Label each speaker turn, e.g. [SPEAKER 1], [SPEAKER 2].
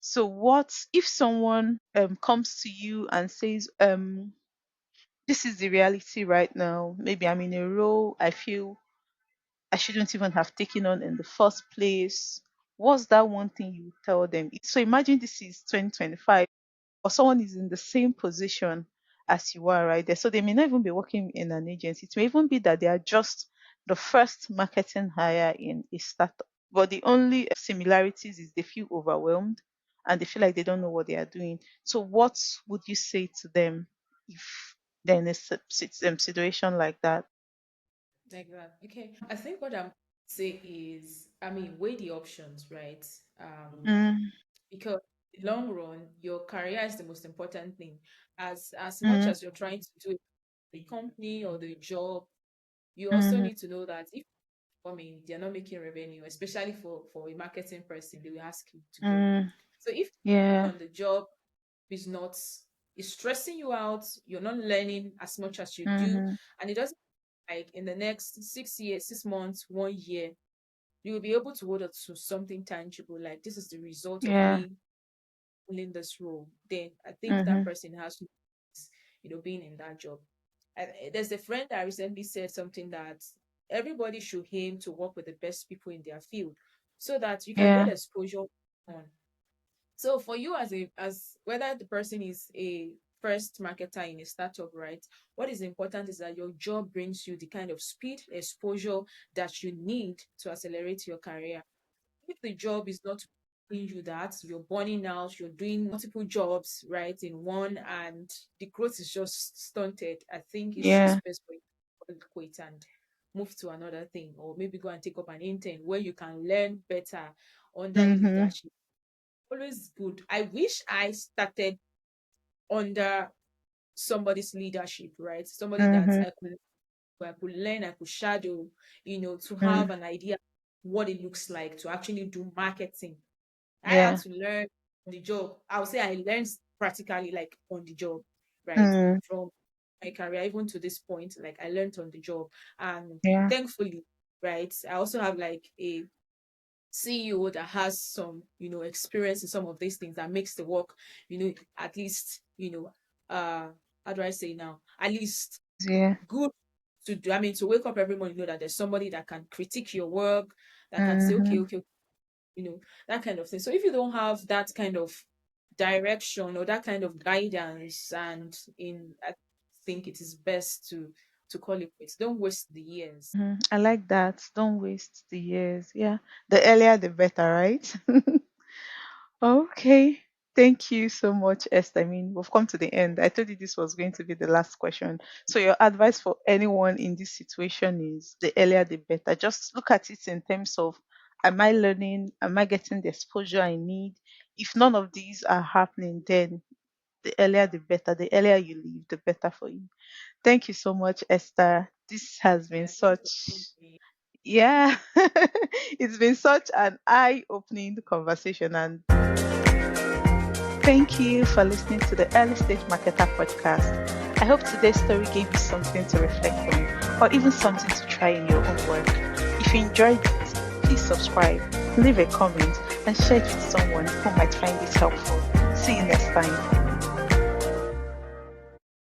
[SPEAKER 1] So what if someone comes to you and says, this is the reality right now. Maybe I'm in a role I feel I shouldn't even have taken on in the first place. What's that one thing you tell them? So imagine this is 2025 or someone is in the same position as you are right there. So they may not even be working in an agency. It may even be that they are just the first marketing hire in a startup. But the only similarities is they feel overwhelmed and they feel like they don't know what they are doing. So what would you say to them if they're in a situation like that?
[SPEAKER 2] Like that. Okay. I think what I'm say is, I mean, weigh the options, right?
[SPEAKER 1] Mm,
[SPEAKER 2] Because in the long run, your career is the most important thing. As much
[SPEAKER 1] mm,
[SPEAKER 2] as you're trying to do the company or the job, you also
[SPEAKER 1] mm,
[SPEAKER 2] need to know that if they're not making revenue, especially for a marketing person, they will ask you to go.
[SPEAKER 1] mm,
[SPEAKER 2] So if
[SPEAKER 1] yeah.
[SPEAKER 2] on the job is not is stressing you out, you're not learning as much as you do,
[SPEAKER 1] Mm,
[SPEAKER 2] and it doesn't like in the next 6 years, 6 months, 1 year, you will be able to hold on to something tangible, like this is the result of
[SPEAKER 1] yeah.
[SPEAKER 2] me in this role, then I think that
[SPEAKER 1] Mm-hmm.
[SPEAKER 2] person has to, being in that job. There's a friend that recently said something that everybody should aim to work with the best people in their field so that you can get
[SPEAKER 1] Yeah.
[SPEAKER 2] exposure on. So for you as whether the person is a first marketer in a startup, right? What is important is that your job brings you the kind of speed, exposure that you need to accelerate your career. If the job is not giving you that, you're burning out, you're doing multiple jobs, right, in one, and the growth is just stunted, I think it's
[SPEAKER 1] Yeah.
[SPEAKER 2] just best for you to quit and move to another thing, or maybe go and take up an intern where you can learn better under
[SPEAKER 1] Mm-hmm.
[SPEAKER 2] leadership. Always good. I wish I started under somebody's leadership, right? Somebody that
[SPEAKER 1] Mm-hmm.
[SPEAKER 2] I could learn, I could shadow, to have
[SPEAKER 1] Mm.
[SPEAKER 2] an idea what it looks like to actually do marketing. I had
[SPEAKER 1] Yeah.
[SPEAKER 2] to learn on the job. I would say I learned practically like on the job, right?
[SPEAKER 1] Mm.
[SPEAKER 2] From my career even to this point, like I learned on the job. And
[SPEAKER 1] Yeah.
[SPEAKER 2] thankfully, right, I also have like a CEO that has some, experience in some of these things that makes the work, at least, how do I say now? At least
[SPEAKER 1] Yeah.
[SPEAKER 2] good to do. I mean, to wake up every morning, know that there's somebody that can critique your work, that can say, okay,
[SPEAKER 1] Mm-hmm.
[SPEAKER 2] okay, that kind of thing. So if you don't have that kind of direction or that kind of guidance, and I think it is best to call it quits. Don't waste the years.
[SPEAKER 1] Mm-hmm. I like that. Don't waste the years. Yeah. The earlier the better, right? Okay. Thank you so much, Esther. I mean, we've come to the end. I told you this was going to be the last question. So, your advice for anyone in this situation is the earlier the better. Just look at it in terms of, am I learning? Am I getting the exposure I need? If none of these are happening, then the earlier the better. The earlier you leave, the better for you. Thank you so much, Esther. This has been
[SPEAKER 2] Yeah, thanks for
[SPEAKER 1] such,
[SPEAKER 2] having me.
[SPEAKER 1] yeah, it's been such an eye opening conversation. And thank you for listening to the Early Stage Marketer podcast. I hope today's story gave you something to reflect on or even something to try in your own work. If you enjoyed it, please subscribe, leave a comment, and share it with someone who might find this helpful. See you next time.